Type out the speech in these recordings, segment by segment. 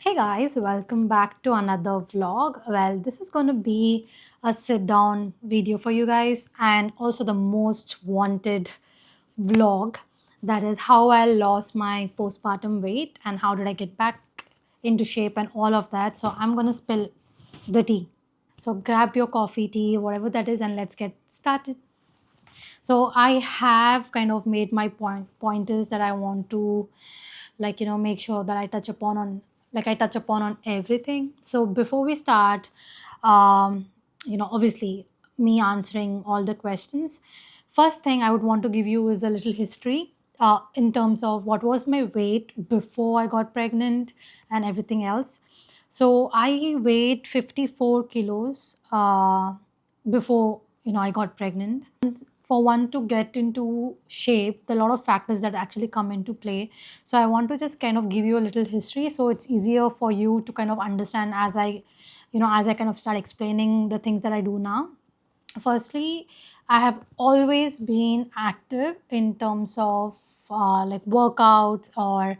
Hey guys, welcome back to another vlog. Well, this is going to be a sit down video for you guys and also the most wanted vlog, that is how I lost my postpartum weight and how did I get back into shape and all of that. So, I'm going to spill the tea. So, grab your coffee, tea, whatever that is, and let's get started. So I have kind of made my pointers that I want to, make sure that I touch upon on everything. So before we start, um, obviously me answering all the questions, first thing I would want to give you is a little history in terms of what was my weight before I got pregnant and everything else. So I weighed 54 kilos before I got pregnant. For one to get into shape, there are a lot of factors that actually come into play. So I want to just kind of give you a little history so it's easier for you to kind of understand as I kind of start explaining the things that I do now. Firstly, I have always been active in terms of like workouts, or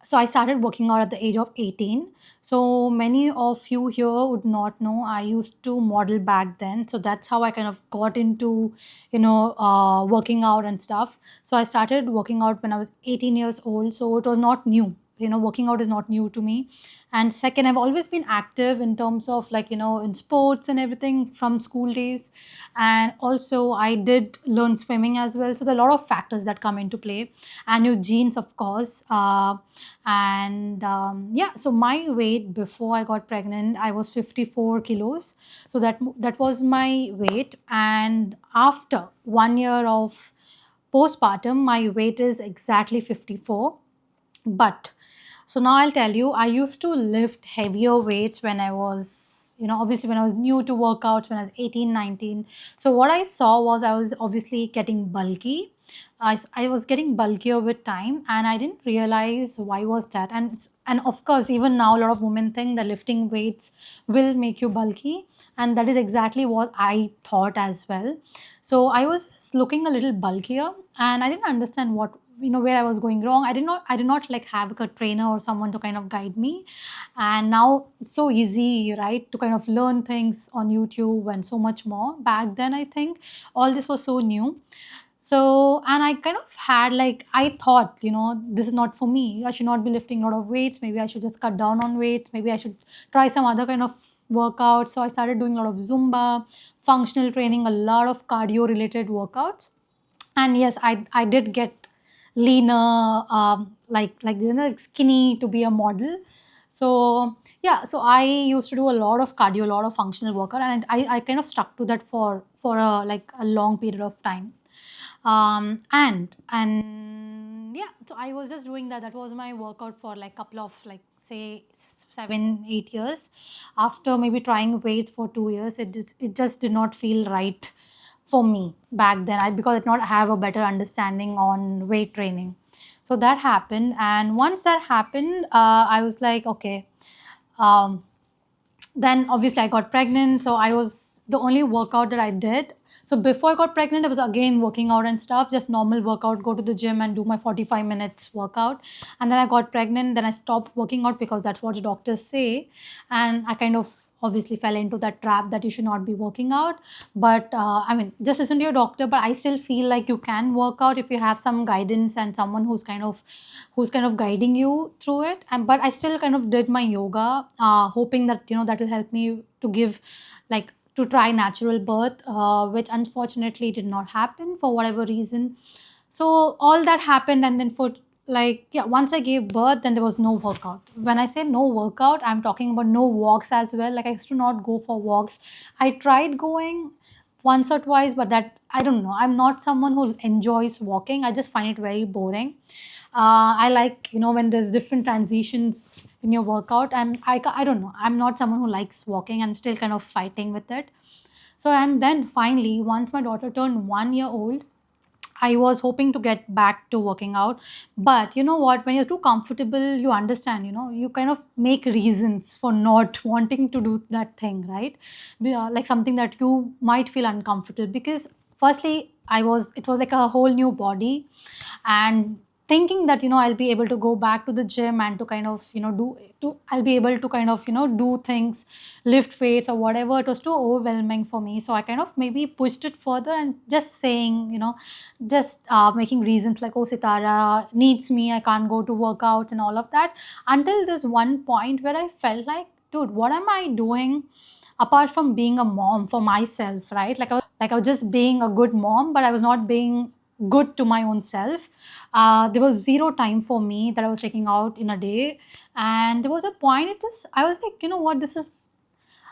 so I started working out at the age of 18. So many of you here would not know I used to model back then. So that's how I kind of got into, working out and stuff. So I started working out when I was 18 years old. So it was not new. Working out is not new to me. And second, I've always been active in terms of in sports and everything from school days. And also I did learn swimming as well. So there are a lot of factors that come into play, and your genes, of course. And yeah, so my weight before I got pregnant, I was 54 kilos. So that was my weight. And after 1 year of postpartum, my weight is exactly 54. But so now I'll tell you, I used to lift heavier weights when I was, obviously when I was new to workouts, when I was 18, 19. So what I saw was I was obviously getting bulky. I was getting bulkier with time, and I didn't realize why was that. And of course, even now, a lot of women think that lifting weights will make you bulky. And that is exactly what I thought as well. So I was looking a little bulkier, and I didn't understand where I was going wrong. I did not like have a trainer or someone to kind of guide me. And now it's so easy, right, to kind of learn things on YouTube and so much more. Back then, I think all this was so new. So, and I kind of had like, I thought, this is not for me. I should not be lifting a lot of weights. Maybe I should just cut down on weights. Maybe I should try some other kind of workout. So I started doing a lot of Zumba, functional training, a lot of cardio related workouts. And yes, I did get leaner, like skinny to be a model. So yeah, so I used to do a lot of cardio, a lot of functional workout, and I kind of stuck to that for a long period of time. And yeah, so I was just doing that. That was my workout for like couple of, like, say 7 8 years. After maybe trying weights for 2 years, it just did not feel right for me back then. Because I did not have a better understanding on weight training. So that happened, and once that happened, I was like, okay. um, then obviously I got pregnant. So I was the only workout that I did. So before I got pregnant, I was again working out and stuff, just normal workout, go to the gym and do my 45 minutes workout. And then I got pregnant, then I stopped working out because that's what the doctors say. And I kind of obviously fell into that trap that you should not be working out. But I mean, just listen to your doctor. But I still feel like you can work out if you have some guidance and someone who's kind of guiding you through it. And but I still kind of did my yoga, hoping that that will help me to give, like, to try natural birth, which unfortunately did not happen for whatever reason. So all that happened, and then for, like, yeah, once I gave birth, then there was no workout. When I say no workout, I'm talking about no walks as well. Like, I used to not go for walks. I tried going once or twice, but that, I don't know, I'm not someone who enjoys walking. I just find it very boring. I like, when there's different transitions in your workout. I don't know, I'm not someone who likes walking. I'm still kind of fighting with it. So, and then finally, once my daughter turned 1 year old, I was hoping to get back to working out. But you know what? When you're too comfortable, you understand, you kind of make reasons for not wanting to do that thing, right? Like something that you might feel uncomfortable because, firstly, it was like a whole new body. And thinking that I'll be able to go back to the gym and to kind of do to I'll be able to kind of do things, lift weights or whatever. It was too overwhelming for me, so I kind of maybe pushed it further and just saying, just making reasons like, oh, Sitara needs me, I can't go to workouts and all of that, until this one point where I felt like, dude, what am I doing apart from being a mom for myself, right? Like I was just being a good mom, but I was not being good to my own self. There was zero time for me that I was taking out in a day, and there was a point. I was like, you know what, this is.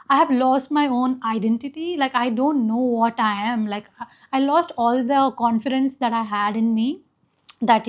I have lost my own identity. Like I don't know what I am. Like I lost all the confidence that I had in me, that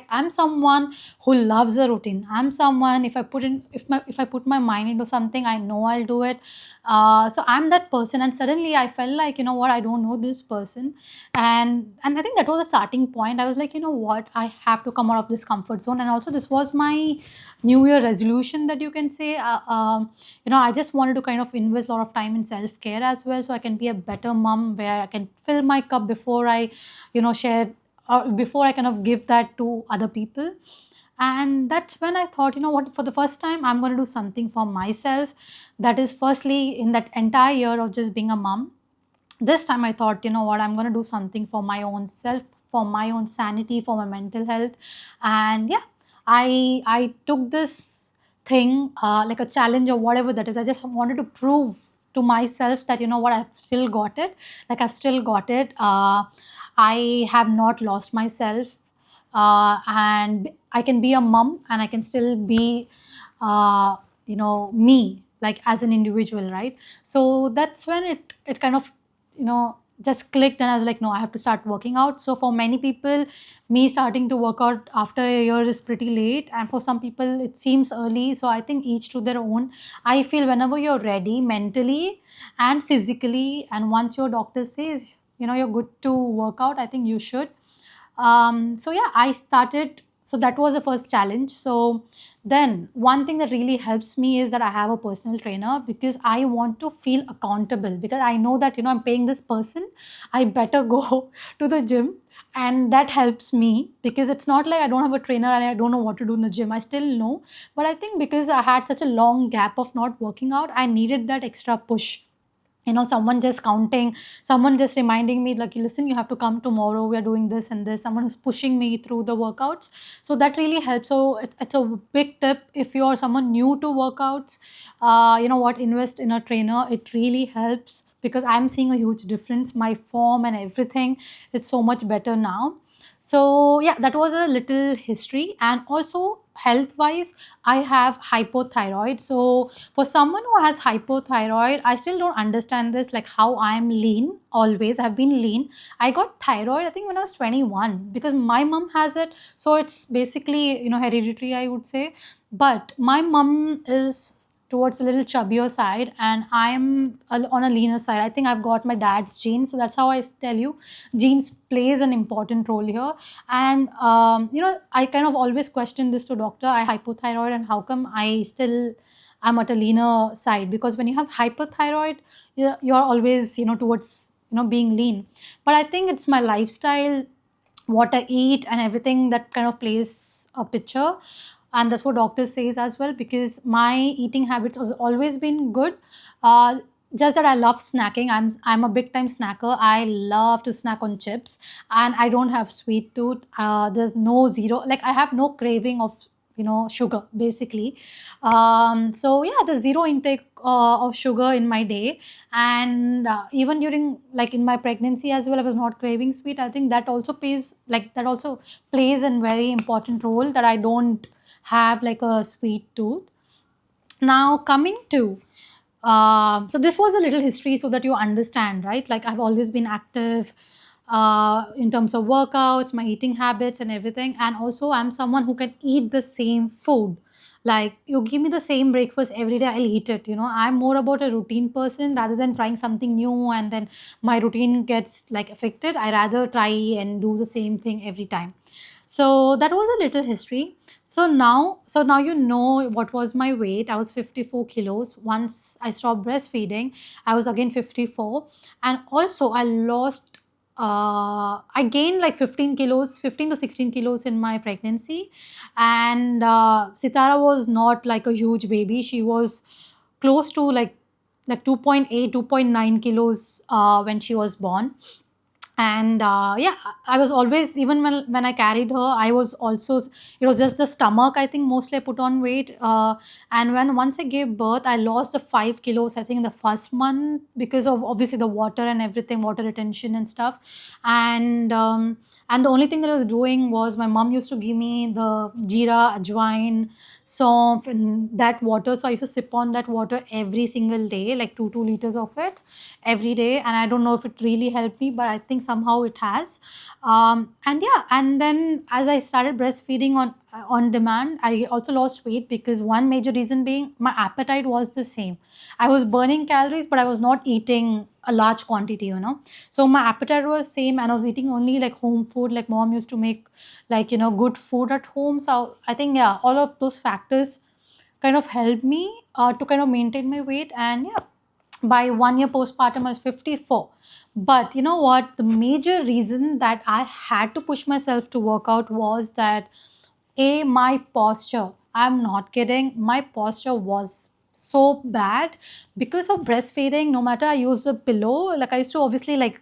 I'm someone who loves a routine. I'm someone, if I put my mind into something, I know I'll do it. So I'm that person, and suddenly I felt like, you know what, I don't know this person. And I think that was the starting point. I was like, you know what, I have to come out of this comfort zone. And also this was my new year resolution, that you can say. I just wanted to kind of invest a lot of time in self care as well, so I can be a better mom, where I can fill my cup before I share, or before I kind of give that to other people. And that's when I thought, you know what, for the first time, I'm going to do something for myself. That is, firstly, in that entire year of just being a mom, this time I thought, you know what, I'm going to do something for my own self, for my own sanity, for my mental health. And yeah, I took this thing, like a challenge or whatever that is. I just wanted to prove to myself that, you know what, I've still got it. Like I've still got it. I have not lost myself. And I can be a mom, and I can still be me, like as an individual, right? So that's when it kind of just clicked, and I was like, no, I have to start working out. So for many people, me starting to work out after a year is pretty late, and for some people it seems early. So I think each to their own. I feel whenever you're ready mentally and physically, and once your doctor says you're good to work out, I think you should. So yeah, I started. So that was the first challenge. So then one thing that really helps me is that I have a personal trainer, because I want to feel accountable, because I know that I'm paying this person, I better go to the gym. And that helps me, because it's not like I don't have a trainer and I don't know what to do in the gym. I still know. But I think because I had such a long gap of not working out, I needed that extra push. Someone just counting, someone just reminding me, like, listen, you have to come tomorrow, we are doing this and this, someone who's pushing me through the workouts. So that really helps. So it's a big tip. If you're someone new to workouts, invest in a trainer. It really helps, because I'm seeing a huge difference. My form and everything, it's so much better now. So yeah, that was a little history. And also health wise, I have hypothyroid. So for someone who has hypothyroid, I still don't understand this, like how I'm lean. Always I've been lean. I got thyroid, I think, when I was 21, because my mom has it. So it's basically hereditary, I would say. But my mom is towards a little chubbier side, and I'm on a leaner side. I think I've got my dad's genes. So that's how I tell you, genes plays an important role here. And I kind of always question this to doctor. I hypothyroid, and how come I'm at a leaner side? Because when you have hypothyroid, you're always towards being lean. But I think it's my lifestyle, what I eat and everything, that kind of plays a picture. And that's what doctor says as well, because my eating habits has always been good. uh, just that I love snacking. I'm a big time snacker. I love to snack on chips, and I don't have sweet tooth. There's no zero, like I have no craving of sugar, basically. So yeah, the zero intake of sugar in my day. And even during, like, in my pregnancy as well, I was not craving sweet. I think that also plays a very important role, that I don't have like a sweet tooth. Now coming to, so this was a little history, so that you understand, right? Like I've always been active in terms of workouts, my eating habits and everything. And also I'm someone who can eat the same food. Like you give me the same breakfast every day, I'll eat it. I'm more about a routine person rather than trying something new and then my routine gets like affected. I rather try and do the same thing every time. So that was a little history. So now you know what was my weight. I was 54 kilos. Once I stopped breastfeeding, I was again 54. And also I lost I gained like 15 kilos, 15 to 16 kilos in my pregnancy. And Sitara was not like a huge baby. She was close to like 2.8, 2.9 kilos when she was born. And yeah, I was always, even when I carried her, I was also, it was just the stomach, I think mostly I put on weight. And when once I gave birth, I lost the 5 kilos, I think, in the first month, because of obviously the water and everything, water retention and stuff. And the only thing that I was doing was, my mom used to give me the jeera, ajwain, soft, and that water. So I used to sip on that water every single day, like 2 liters of it every day. And I don't know if it really helped me, but I think somehow it has. And yeah, and then as I started breastfeeding on demand, I also lost weight, because one major reason being my appetite was the same. I was burning calories, but I was not eating a large quantity, so my appetite was same, and I was eating only like home food, like mom used to make, like, good food at home. So I think, yeah, all of those factors kind of helped me to kind of maintain my weight. And yeah, by 1 year postpartum, I was 54. But you know what? The major reason that I had to push myself to work out was that, my posture. I'm not kidding. My posture was so bad because of breastfeeding. No matter I use a pillow, like I used to obviously like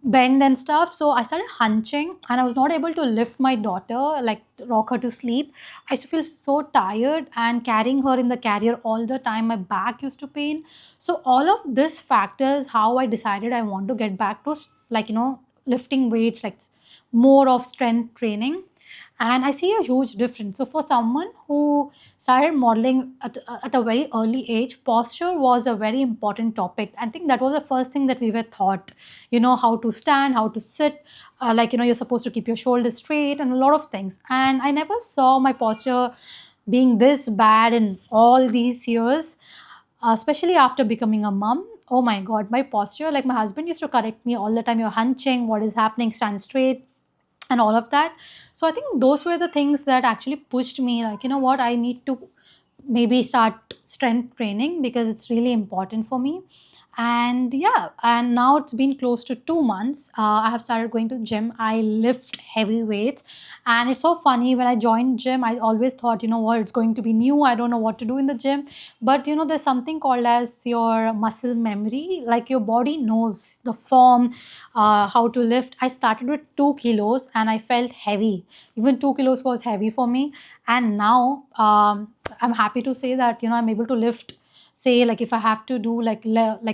bend and stuff. So I started hunching, and I was not able to lift my daughter, like rock her to sleep. I used to feel so tired, and carrying her in the carrier all the time, my back used to pain. So all of this factors how I decided I want to get back to lifting weights, like more of strength training. And I see a huge difference. So for someone who started modeling at a very early age, posture was a very important topic. I think that was the first thing that we were taught, how to stand, how to sit, you're supposed to keep your shoulders straight, and a lot of things. And I never saw my posture being this bad in all these years, especially after becoming a mom. Oh my god, my posture, like my husband used to correct me all the time, you're hunching, what is happening, stand straight, and all of that. So I think those were the things that actually pushed me, like, you know what, I need to maybe start strength training, because it's really important for me. And yeah, and now it's been close to 2 months. I have started going to gym. I lift heavy weights, and it's so funny, when I joined gym, I always thought, you know what, it's going to be new, I don't know what to do in the gym. But there's something called as your muscle memory, like your body knows the form, how to lift. I started with 2 kilos and I felt heavy. Even 2 kilos was heavy for me. And now I'm happy to say that I'm able to lift, say, like if I have to do like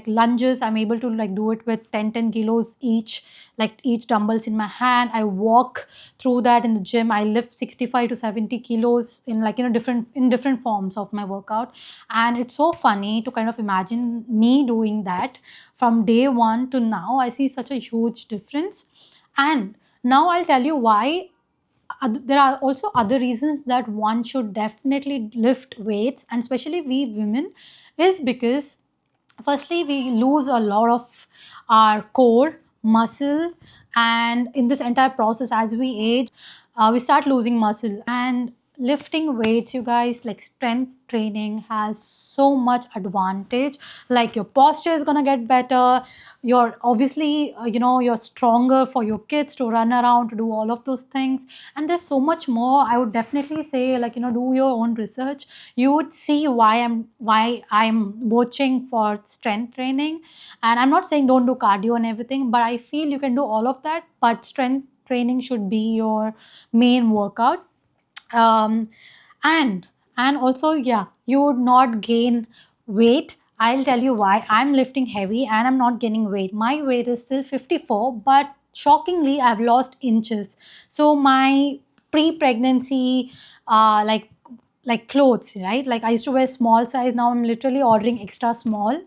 lunges, I'm able to like do it with 10 kilos each, like each dumbbells in my hand. I walk through that in the gym. I lift 65 to 70 kilos in different forms of my workout. And it's so funny to kind of imagine me doing that from day one to now. I see such a huge difference. And now I'll tell you why. There are also other reasons that one should definitely lift weights, and especially we women, is because firstly we lose a lot of our core muscle. And in this entire process, as we age, we start losing muscle. And lifting weights, you guys, like strength training has so much advantage. Like your posture is going to get better. You're obviously you're stronger for your kids to run around, to do all of those things. And there's so much more. I would definitely say, like, do your own research. You would see why I'm watching for strength training. And I'm not saying don't do cardio and everything, but I feel you can do all of that, but strength training should be your main workout. um, and also, yeah, you would not gain weight. I'll tell you why. I'm lifting heavy and I'm not gaining weight. My weight is still 54, but shockingly I've lost inches. So my pre-pregnancy like clothes, right, like I used to wear small size, now I'm literally ordering extra small.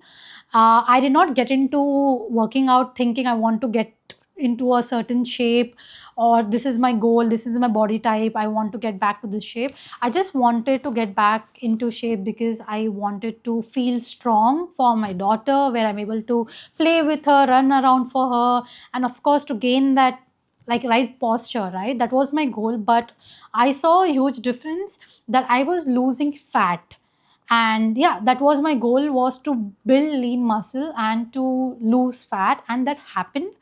I did not get into working out thinking I want to get into a certain shape, or this is my goal, this is my body type, I want to get back to this shape. I just wanted to get back into shape because I wanted to feel strong for my daughter, where I'm able to play with her, run around for her, and of course to gain that like right posture, right? That was my goal. But I saw a huge difference that I was losing fat. And yeah, that was my goal, was to build lean muscle and to lose fat, and that happened.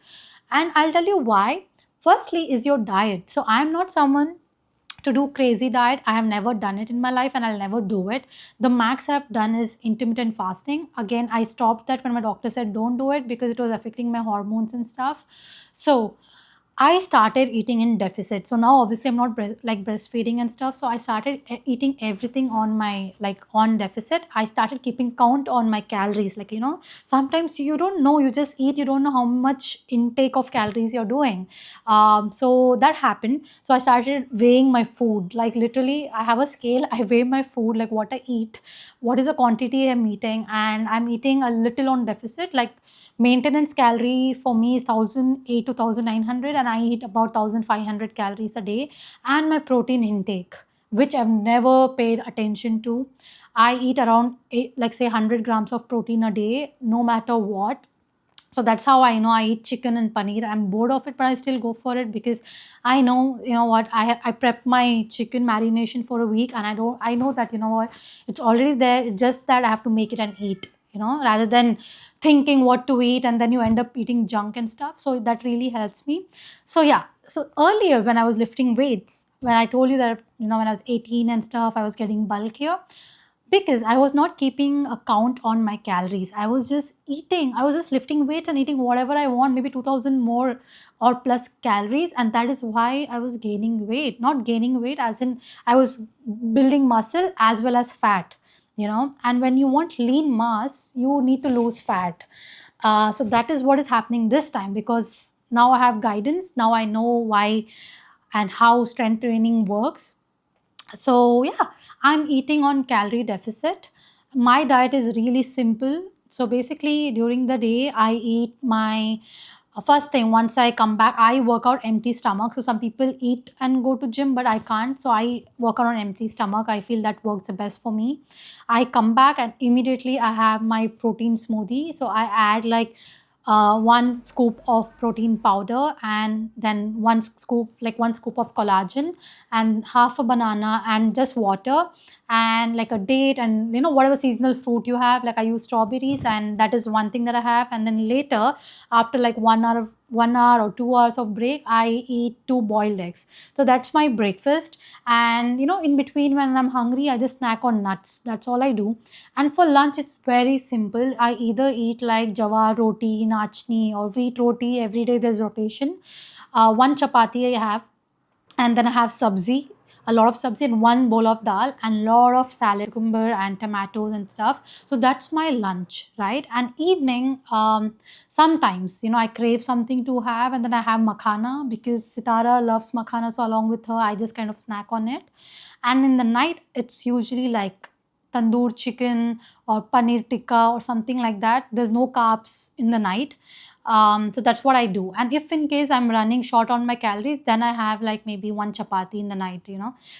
And I'll tell you why. Firstly is your diet. So I'm not someone to do crazy diet. I have never done it in my life and I'll never do it. The max I've done is intermittent fasting. Again, I stopped that when my doctor said don't do it because it was affecting my hormones and stuff. So I started eating in deficit. So now obviously I'm not like breastfeeding and stuff. So I started eating everything on my like on deficit. I started keeping count on my calories. Like, sometimes you don't know, you just eat, you don't know how much intake of calories you're doing. So that happened. So I started weighing my food. Like literally I have a scale, I weigh my food, like what I eat, what is the quantity I'm eating, and I'm eating a little on deficit. Like maintenance calorie for me is 1008 to 1900, and I eat about 1500 calories a day. And my protein intake, which I've never paid attention to, I eat around like say 100 grams of protein a day no matter what. So that's how I know I eat chicken and paneer. I'm bored of it, but I still go for it because I know, what, I prep my chicken marination for a week, and I know that, what, it's already there. It's just that I have to make it and eat, rather than thinking what to eat and then you end up eating junk and stuff. So that really helps me. So yeah. So earlier when I was lifting weights, when I told you that, when I was 18 and stuff, I was getting bulkier because I was not keeping a count on my calories. I was just eating. I was just lifting weights and eating whatever I want, maybe 2000 more or plus calories. And that is why I was gaining weight. Not gaining weight, as in I was building muscle as well as fat, And when you want lean mass, you need to lose fat. So that is what is happening this time because now I have guidance. Now I know why and how strength training works. So yeah, I'm eating on calorie deficit. My diet is really simple. So basically during the day I eat my first thing. Once I come back, I work out empty stomach. So some people eat and go to gym, but I can't. So I work out on empty stomach. I feel that works the best for me. I come back and immediately I have my protein smoothie. So I add like 1 scoop of protein powder, and then one scoop of collagen, and half a banana, and just water, and like a date, and whatever seasonal fruit you have. Like I use strawberries, and that is one thing that I have. And then later, after like 1 hour or 2 hours of break, I eat 2 boiled eggs. So that's my breakfast. And in between, when I'm hungry, I just snack on nuts. That's all I do. And for lunch, it's very simple. I either eat like jawar roti, nachni, or wheat roti. Every day there's rotation. One chapati I have, and then I have sabzi, a lot of sabzi, and one bowl of dal, and lot of salad, cucumber and tomatoes and stuff. So that's my lunch, right? And evening, sometimes I crave something to have, and then I have makhana because Sitara loves makhana. So along with her, I just kind of snack on it. And in the night, it's usually like tandoor chicken or paneer tikka or something like that. There's no carbs in the night. So that's what I do. And if in case I'm running short on my calories, then I have like maybe one chapati in the night.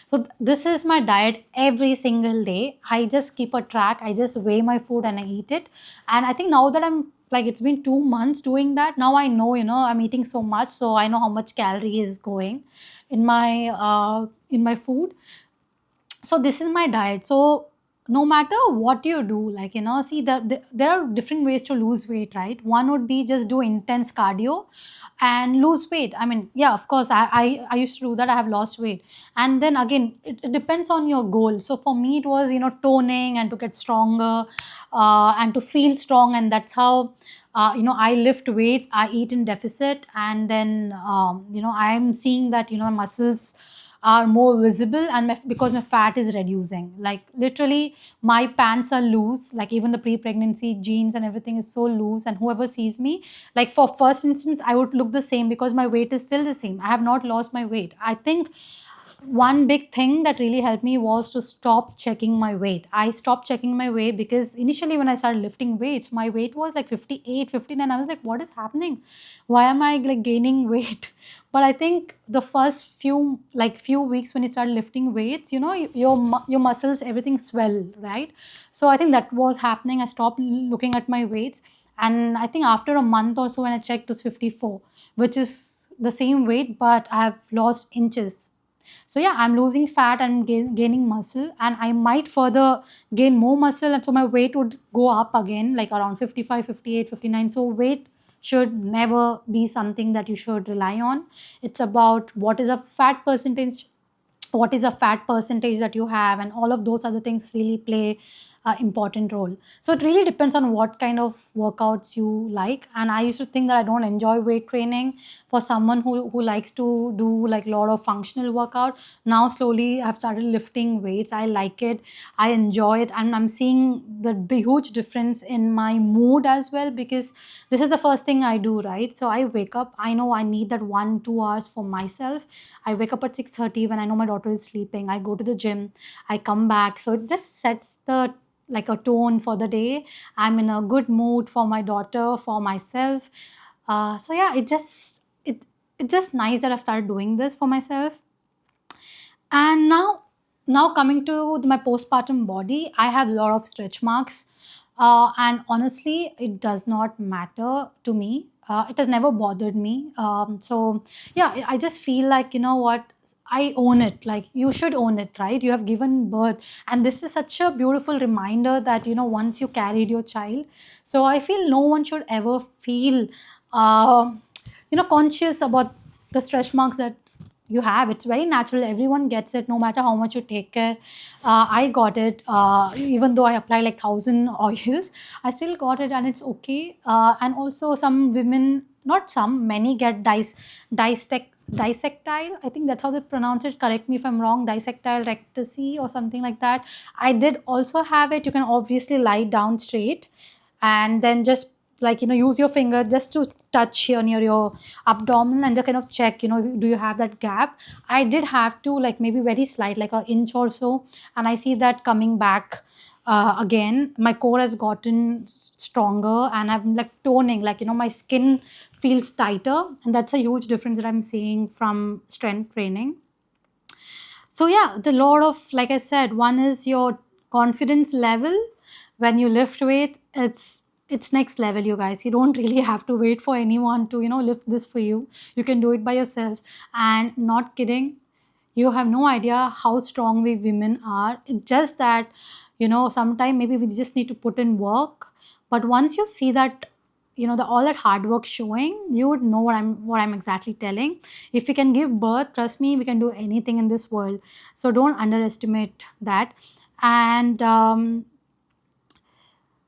So this is my diet every single day. I just keep a track. I just weigh my food and I eat it. And I think now that I'm like, it's been 2 months doing that. Now I know, I'm eating so much. So I know how much calorie is going in my food. So this is my diet. So no matter what you do, like see, there are different ways to lose weight, right? One would be just do intense cardio and lose weight. I mean, yeah, of course, I used to do that. I have lost weight. And then again, it depends on your goal. So for me, it was toning and to get stronger, and to feel strong. And that's how I lift weights, I eat in deficit, and then I'm seeing that my muscles are more visible, and because my fat is reducing. Like literally my pants are loose, like even the pre-pregnancy jeans and everything is so loose, and whoever sees me, like for first instance, I would look the same because my weight is still the same. I have not lost my weight. I think one big thing that really helped me was to stop checking my weight. I stopped checking my weight because initially when I started lifting weights, my weight was like 58, 59. I was like, what is happening? Why am I like gaining weight? But I think the first few weeks when you start lifting weights, your muscles, everything swell, right? So I think that was happening. I stopped looking at my weights. And I think after a month or so when I checked, it was 54, which is the same weight, but I have lost inches. So yeah, I'm losing fat and gaining muscle, and I might further gain more muscle, and so my weight would go up again, like around 55, 58, 59. So weight should never be something that you should rely on. It's about what is a fat percentage that you have, and all of those other things really play an important role. So it really depends on what kind of workouts you like. And I used to think that I don't enjoy weight training. For someone who likes to do like a lot of functional workout, now slowly I've started lifting weights. I like it, I enjoy it, and I'm seeing the huge difference in my mood as well, because this is the first thing I do, right? So I wake up, I know I need that 1-2 hours for myself. I wake up at 6:30 when I know my daughter is sleeping. I go to the gym, I come back. So it just sets the like a tone for the day. I'm in a good mood for my daughter, for myself. So yeah, it's just nice that I've started doing this for myself. And now coming to my postpartum body, I have a lot of stretch marks. And honestly, it does not matter to me. It has never bothered me. So yeah, I just feel like, you know what, I own it. Like, you should own it, right? You have given birth, and this is such a beautiful reminder that, you know, once you carried your child. So I feel no one should ever feel conscious about the stretch marks that you have. It's very natural, everyone gets it, no matter how much you take care. I got it, even though I applied like 1,000 oils, I still got it, and it's okay. And also some women, not some, many get dissectile, I think that's how they pronounce it, correct me if I'm wrong, dissectile rectus or something like that. I did also have it. You can obviously lie down straight and then just, like, you know, use your finger just to touch here near your abdomen and just kind of check, you know, do you have that gap. I did have to, like, maybe very slight, like an inch or so, and I see that coming back. Again, my core has gotten stronger, and I'm like toning, like, you know, my skin feels tighter, and that's a huge difference that I'm seeing from strength training. So yeah, the lot of, like I said, one is your confidence level. When you lift weight, it's next level, you guys. You don't really have to wait for anyone to, you know, lift this for you. You can do it by yourself. And not kidding, you have no idea how strong we women are. It's just that, you know, sometimes maybe we just need to put in work. But once you see that, you know, the all that hard work showing, you would know what I'm exactly telling. If we can give birth, trust me, we can do anything in this world. So don't underestimate that. And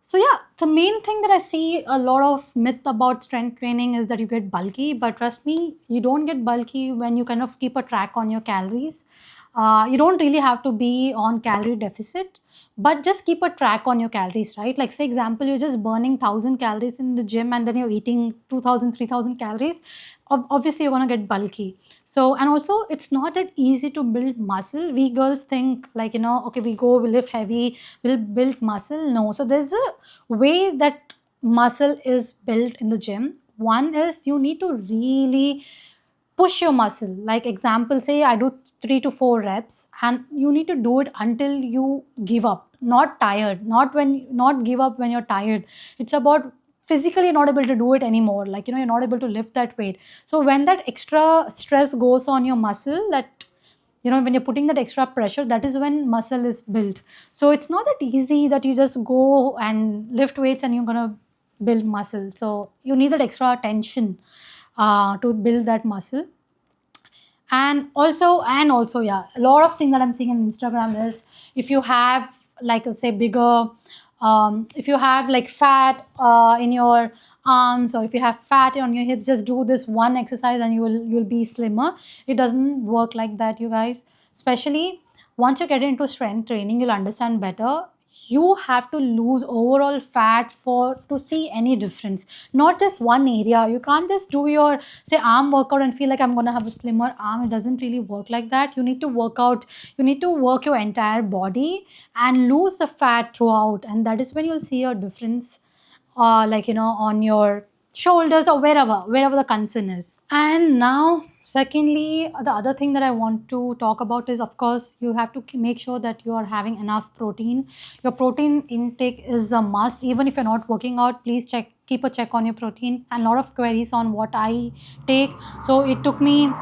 so yeah, the main thing that I see a lot of myth about strength training is that you get bulky, but trust me, you don't get bulky when you kind of keep a track on your calories. You don't really have to be on calorie deficit, but just keep a track on your calories, right? Like, say example, you're just burning 1,000 calories in the gym, and then you're eating 2,000, 3,000 calories. Obviously you're going to get bulky. So, and also it's not that easy to build muscle. We girls think, like, you know, okay, we go, we lift heavy, we'll build muscle. No. So there's a way that muscle is built in the gym. One is you need to really push your muscle. Like, example, say I do 3 to 4 reps, and you need to do it until you give up, not tired, not give up when you're tired. It's about physically not able to do it anymore, like, you know, you're not able to lift that weight. So when that extra stress goes on your muscle, that, you know, when you're putting that extra pressure, that is when muscle is built. So it's not that easy that you just go and lift weights and you're gonna build muscle. So you need that extra tension to build that muscle. And also, yeah, a lot of things that I'm seeing on Instagram is, if you have, like, say bigger, if you have like fat in your arms, or if you have fat on your hips, just do this one exercise and you'll be slimmer. It doesn't work like that, you guys. Especially once you get into strength training, you'll understand better. You have to lose overall fat for to see any difference, not just one area. You can't just do your, say, arm workout and feel like I'm going to have a slimmer arm. It doesn't really work like that. You need to work your entire body and lose the fat throughout, and that is when you'll see a difference, like, you know, on your shoulders or wherever the concern is. And now, secondly, the other thing that I want to talk about is, of course, you have to make sure that you are having enough protein. Your protein intake is a must. Even if you're not working out, please keep a check on your protein. And a lot of queries on what I take. So it took me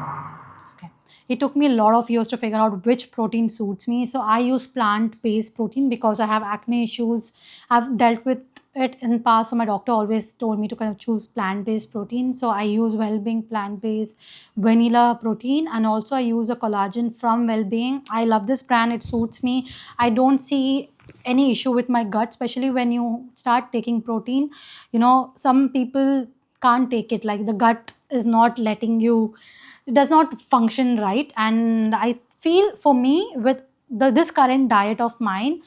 a lot of years to figure out which protein suits me. So I use plant-based protein because I have acne issues. I've dealt with it in past, so my doctor always told me to kind of choose plant-based protein. So I use Wellbeing plant-based vanilla protein, and also I use a collagen from Wellbeing. I love this brand, it suits me. I don't see any issue with my gut, especially when you start taking protein. Some people can't take it, like the gut is not letting you, it does not function right. And I feel for me, with this current diet of mine,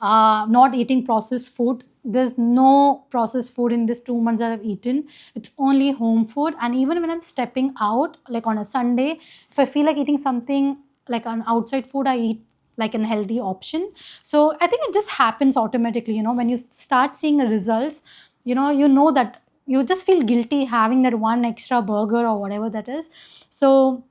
not eating processed food, there's no processed food in this 2 months that I've eaten. It's only home food. And even when I'm stepping out, like on a Sunday, if I feel like eating something like an outside food, I eat like an healthy option. So I think it just happens automatically, when you start seeing results, you know that you just feel guilty having that one extra burger or whatever that is. So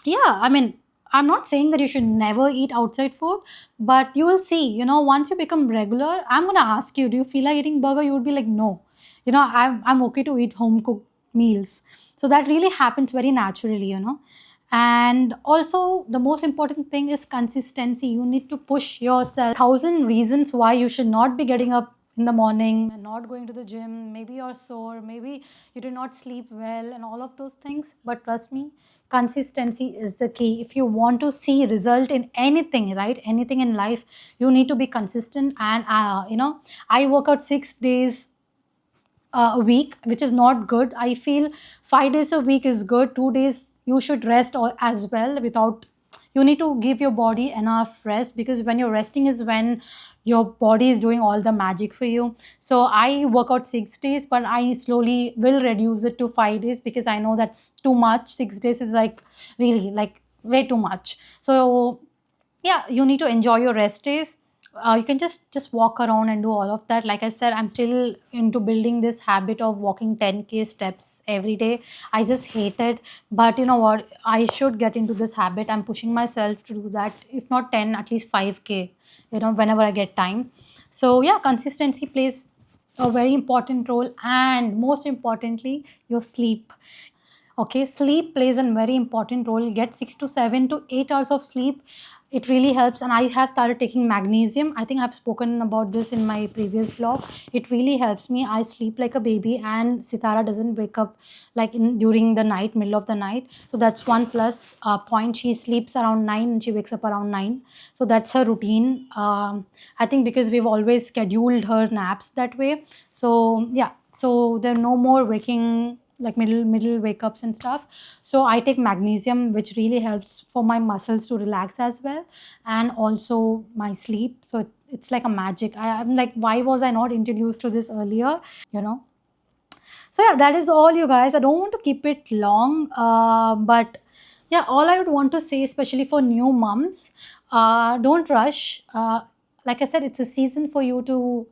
yeah, I mean, I'm not saying that you should never eat outside food, but you will see, once you become regular, I'm going to ask you, do you feel like eating burger? You would be like, no. I'm okay to eat home cooked meals. So that really happens very naturally. And also, the most important thing is consistency. You need to push yourself. Thousand reasons why you should not be getting up in the morning and not going to the gym. Maybe you're sore, maybe you did not sleep well, and all of those things. But trust me, consistency is the key. If you want to see result in anything, right, anything in life, you need to be consistent. And I work out 6 days a week, which is not good. I feel 5 days a week is good. 2 days you should rest as well. Without, you need to give your body enough rest, because when you're resting is when your body is doing all the magic for you. So I work out 6 days, but I slowly will reduce it to 5 days, because I know that's too much. 6 days is like really like way too much. So yeah, you need to enjoy your rest days. You can just walk around and do all of that. Like I said, I'm still into building this habit of walking 10K steps every day. I just hate it, but you know what, I should get into this habit. I'm pushing myself to do that, if not 10, at least 5K, whenever I get time. So yeah, consistency plays a very important role. And most importantly, your sleep. Okay, sleep plays a very important role. Get 6 to 7 to 8 hours of sleep. It really helps. And I have started taking magnesium. I think I've spoken about this in my previous vlog. It really helps me. I sleep like a baby, and Sitara doesn't wake up like during the night, middle of the night. So that's one plus point. She sleeps around 9 and she wakes up around 9. So that's her routine. I think because we've always scheduled her naps that way. So yeah, so there are no more waking like middle wake ups and stuff. So I take magnesium, which really helps for my muscles to relax as well, and also my sleep. So it's like a magic. I'm like, why was I not introduced to this earlier? you know so yeah, that is all, you guys. I don't want to keep it long, but yeah, all I would want to say, especially for new moms, don't rush. Like I said, it's a season for you to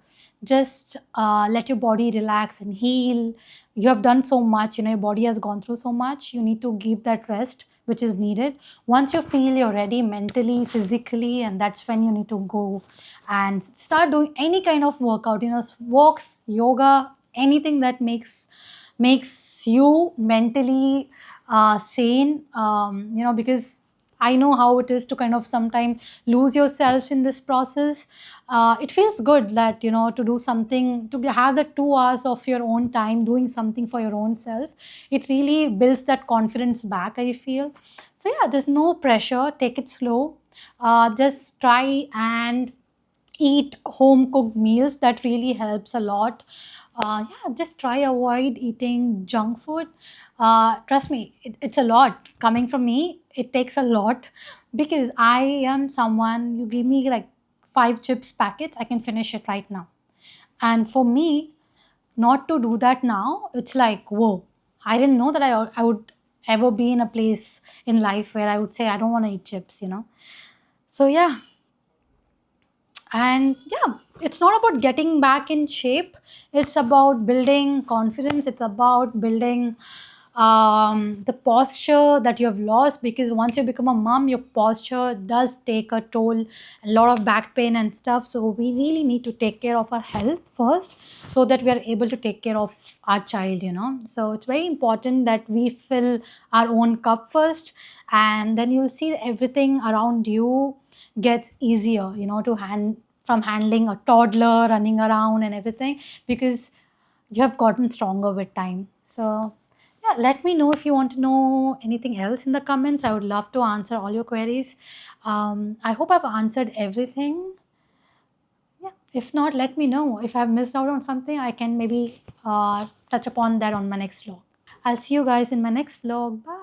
just let your body relax and heal. You have done so much, your body has gone through so much. You need to give that rest which is needed. Once you feel you're ready mentally, physically, and that's when you need to go and start doing any kind of workout, walks, yoga, anything that makes you mentally sane. Because I know how it is to kind of sometimes lose yourself in this process. It feels good that, to do something, to have the 2 hours of your own time doing something for your own self. It really builds that confidence back, I feel. So yeah, there's no pressure. Take it slow. Just try and eat home cooked meals. That really helps a lot. Yeah, just try avoid eating junk food. Trust me, it's a lot coming from me. It takes a lot, because I am someone, you give me like 5 chips packets, I can finish it right now. And for me, not to do that now, it's like, whoa, I didn't know that I would ever be in a place in life where I would say I don't want to eat chips. So yeah, and yeah, it's not about getting back in shape. It's about building confidence. It's about building the posture that you have lost, because once you become a mom, your posture does take a toll, a lot of back pain and stuff. So we really need to take care of our health first, so that we are able to take care of our child. So it's very important that we fill our own cup first, and then you'll see everything around you gets easier, to from handling a toddler running around and everything, because you have gotten stronger with time. So yeah, let me know if you want to know anything else in the comments. I would love to answer all your queries. I hope I've answered everything. Yeah, if not, let me know. If I've missed out on something, I can maybe touch upon that on my next vlog. I'll see you guys in my next vlog. Bye.